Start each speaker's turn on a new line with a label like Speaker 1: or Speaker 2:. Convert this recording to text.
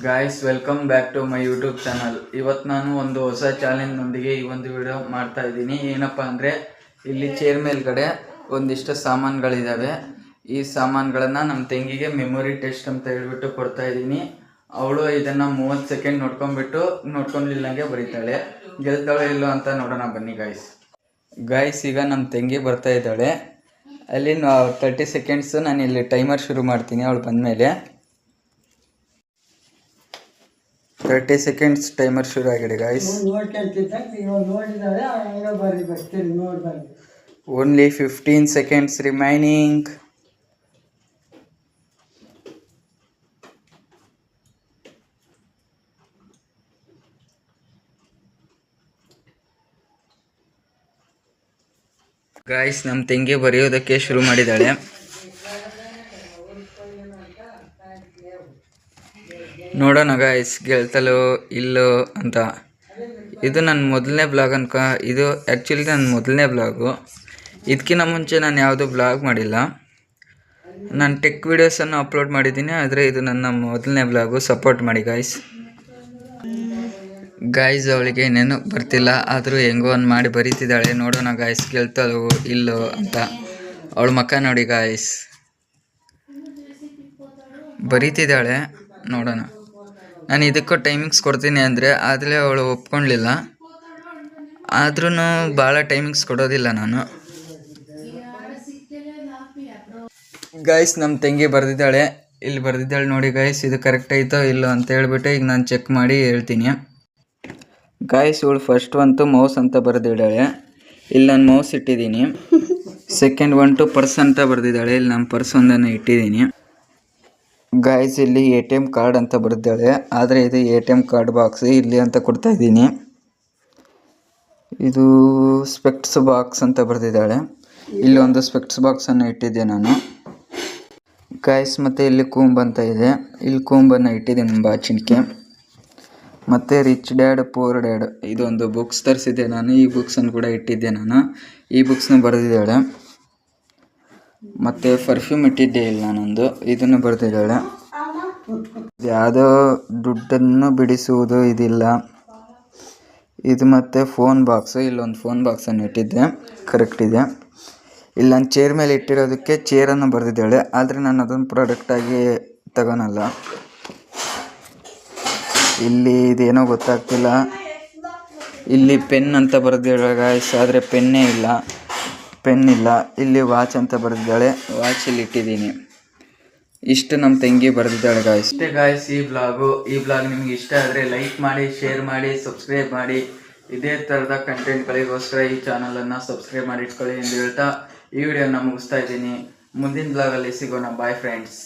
Speaker 1: Guys welcome back to my YouTube channel. ಇವತ್ತು ನಾನು ಒಂದು ಹೊಸ ಚಾಲೆಂಜ್ನೊಂದಿಗೆ ಈ ಒಂದು ವಿಡಿಯೋ ಮಾಡ್ತಾ ಇದ್ದೀನಿ. ಏನಪ್ಪ ಅಂದರೆ ಇಲ್ಲಿ ಚೇರ್ ಮೇಲ್ಗಡೆ ಒಂದಿಷ್ಟು ಸಾಮಾನುಗಳಿದ್ದಾವೆ. ಈ ಸಾಮಾನುಗಳನ್ನು ನಮ್ಮ ತಂಗಿಗೆ ಮೆಮೊರಿ ಟೆಸ್ಟ್ ಅಂತ ಹೇಳ್ಬಿಟ್ಟು ಕೊಡ್ತಾ ಇದ್ದೀನಿ. ಅವಳು ಇದನ್ನು 30 ಸೆಕೆಂಡ್ ನೋಡ್ಕೊಂಡಿಲ್ಲಂಗೆ ಬರೀತಾಳೆ. ಗೆಲ್ತಾಳೆ ಇಲ್ಲೋ ಅಂತ ನೋಡೋಣ ಬನ್ನಿ ಗಾಯ್ಸ್ ಈಗ ನಮ್ಮ ತಂಗಿ ಬರ್ತಾ ಇದ್ದಾಳೆ. ಅಲ್ಲಿ 30 ಸೆಕೆಂಡ್ಸ್ ನಾನು ಇಲ್ಲಿ ಟೈಮರ್ ಶುರು ಮಾಡ್ತೀನಿ. ಅವಳು ಬಂದಮೇಲೆ 30 seconds ಟೈಮರ್ ಶುರು ಆಗಿದೆ guys. Only 15 seconds remaining. Guys ನಮ್ಮ ತಂಗಿ ಬರೆಯೋದಕ್ಕೆ ಶುರು ಮಾಡಿದ್ದಾಳೆ. ನೋಡೋಣ ಗಾಯ್ಸ್ ಗೆಲ್ತಲೋ ಇಲ್ಲೋ ಅಂತ. ಇದು ನನ್ನ ಮೊದಲನೇ ಬ್ಲಾಗ್ ಇದು ಆ್ಯಕ್ಚುಲಿ ನನ್ನ ಮೊದಲನೇ ಬ್ಲಾಗು. ಇದಕ್ಕಿಂತ ಮುಂಚೆ ನಾನು ಯಾವುದೂ ಬ್ಲಾಗ್ ಮಾಡಿಲ್ಲ. ನಾನು ಟೆಕ್ ವೀಡಿಯೋಸನ್ನು ಅಪ್ಲೋಡ್ ಮಾಡಿದ್ದೀನಿ, ಆದರೆ ಇದು ನನ್ನ ಮೊದಲನೇ ಬ್ಲಾಗು. ಸಪೋರ್ಟ್ ಮಾಡಿ ಗಾಯ್ಸ್ ಅವಳಿಗೆ ಇನ್ನೇನು ಬರ್ತಿಲ್ಲ, ಆದರೂ ಹೆಂಗೋ ಒಂದು ಮಾಡಿ ಬರೀತಿದ್ದಾಳೆ. ನೋಡೋಣ ಗಾಯ್ಸ್ ಗೆಲ್ತಲೋ ಇಲ್ಲೋ ಅಂತ. ಅವಳ ಮುಖ ನೋಡಿ ಗಾಯ್ಸ್, ಬರೀತಿದ್ದಾಳೆ. ನೋಡೋಣ. ನಾನು ಇದಕ್ಕೂ ಟೈಮಿಂಗ್ಸ್ ಕೊಡ್ತೀನಿ ಅಂದರೆ ಆದರೆ ಅವಳು ಒಪ್ಕೊಳ್ಳಲಿಲ್ಲ. ಆದ್ರೂ ಭಾಳ ಟೈಮಿಂಗ್ಸ್ ಕೊಡೋದಿಲ್ಲ ನಾನು. ಗಾಯ್ಸ್ ನಮ್ಮ ತಂಗಿ ಬರೆದಿದ್ದಾಳೆ, ಇಲ್ಲಿ ಬರೆದಿದ್ದಾಳೆ ನೋಡಿ ಗಾಯ್ಸ್. ಇದು ಕರೆಕ್ಟ್ ಆಯಿತೋ ಇಲ್ಲೋ ಅಂತ ಹೇಳ್ಬಿಟ್ಟು ಈಗ ನಾನು ಚೆಕ್ ಮಾಡಿ ಹೇಳ್ತೀನಿ. ಗಾಯ್ಸ್ ಇವಳು ಫಸ್ಟ್ ಅಂತೂ ಮೌಸ್ ಅಂತ ಬರೆದಿದ್ದಾಳೆ. ಇಲ್ಲಿ ನಾನು ಮೌಸ್ ಇಟ್ಟಿದ್ದೀನಿ. ಸೆಕೆಂಡ್ ಒಂಟು ಪರ್ಸ್ ಅಂತ ಬರೆದಿದ್ದಾಳೆ. ಇಲ್ಲಿ ನಾನು ಪರ್ಸ್ ಒಂದನ್ನು ಇಟ್ಟಿದ್ದೀನಿ. ಗಾಯ್ಸ್ ಇಲ್ಲಿ ATM ಕಾರ್ಡ್ ಅಂತ ಬರೆದಿದ್ದಾಳೆ, ಆದರೆ ಇದು ATM ಕಾರ್ಡ್ ಬಾಕ್ಸ್ ಇಲ್ಲಿ ಅಂತ ಕೊಡ್ತಾ ಇದ್ದೀನಿ. ಇದು ಸ್ಪೆಕ್ಟ್ಸ್ ಬಾಕ್ಸ್ ಅಂತ ಬರೆದಿದ್ದಾಳೆ. ಇಲ್ಲಿ ಒಂದು ಸ್ಪೆಕ್ಟ್ಸ್ ಬಾಕ್ಸನ್ನು ಇಟ್ಟಿದ್ದೆ ನಾನು ಗಾಯ್ಸ್. ಮತ್ತು ಇಲ್ಲಿ ಕೂಂಬ್ ಅಂತ ಇದೆ, ಇಲ್ಲಿ ಕೂಂಬನ್ನು ಇಟ್ಟಿದ್ದೀನಿ ಬಾಚಿಣಿಕೆ. ಮತ್ತು ರಿಚ್ ಡ್ಯಾಡ್ ಪೂರ್ ಡ್ಯಾಡ್ ಇದೊಂದು ಬುಕ್ಸ್ ತರಿಸಿದ್ದೆ ನಾನು. ಈ ಬುಕ್ಸನ್ನು ಕೂಡ ಇಟ್ಟಿದ್ದೆ ನಾನು. ಈ ಬುಕ್ಸ್ನ ಬರೆದಿದ್ದಾಳೆ. ಮತ್ತು ಪರ್ಫ್ಯೂಮ್ ಇಟ್ಟಿದ್ದೆ ಇಲ್ಲ ನಾನೊಂದು, ಇದನ್ನು ಬರೆದಿದ್ದಾಳೆ. ಯಾವುದೋ ದುಡ್ಡನ್ನು ಬಿಡಿಸುವುದು ಇದಿಲ್ಲ ಇದು. ಮತ್ತು ಫೋನ್ ಬಾಕ್ಸು, ಇಲ್ಲೊಂದು ಫೋನ್ ಬಾಕ್ಸನ್ನು ಇಟ್ಟಿದ್ದೆ, ಕರೆಕ್ಟ್ ಇದೆ. ಇಲ್ಲಿ ನಾನು ಚೇರ್ ಮೇಲೆ ಇಟ್ಟಿರೋದಕ್ಕೆ ಚೇರನ್ನು ಬರೆದಿದ್ದಾಳೆ, ಆದರೆ ನಾನು ಅದನ್ನು ಪ್ರಾಡಕ್ಟಾಗಿ ತಗೊಳಲ್ಲ. ಇಲ್ಲಿ ಇದೇನೋ ಗೊತ್ತಾಗ್ತಿಲ್ಲ. ಇಲ್ಲಿ ಪೆನ್ ಅಂತ ಬರೆದಿದ್ದಾಳೆ ಗಾಯ್ಸ್, ಆದರೆ ಪೆನ್ನೇ ಇಲ್ಲ, ಪೆನ್ ಇಲ್ಲ. ಇಲ್ಲಿ ವಾಚ್ ಅಂತ ಬರೆದಿದ್ದಾಳೆ, ವಾಚ್ ಇಲ್ಲಿ ಇಟ್ಟಿದ್ದೀನಿ. ಇಷ್ಟು ನಮ್ಮ ತಂಗಿ ಬರೆದಿದ್ದಾಳೆ ಗಾಯ್ಸ್. ಇಷ್ಟೇ ಗಾಯ್ಸ್ ಈ ಬ್ಲಾಗ್ ನಿಮ್ಗೆ ಇಷ್ಟ ಆದರೆ ಲೈಕ್ ಮಾಡಿ, ಶೇರ್ ಮಾಡಿ, ಸಬ್ಸ್ಕ್ರೈಬ್ ಮಾಡಿ. ಇದೇ ಥರದ ಕಂಟೆಂಟ್ಗಳಿಗೋಸ್ಕರ ಈ ಚಾನಲನ್ನು ಸಬ್ಸ್ಕ್ರೈಬ್ ಮಾಡಿ ಇಟ್ಕೊಳ್ಳಿ ಎಂದು ಹೇಳ್ತಾ ಈ ವಿಡಿಯೋನ ಮುಗಿಸ್ತಾ ಇದ್ದೀನಿ. ಮುಂದಿನ ಬ್ಲಾಗಲ್ಲಿ ಸಿಗೋಣ. Bye friends.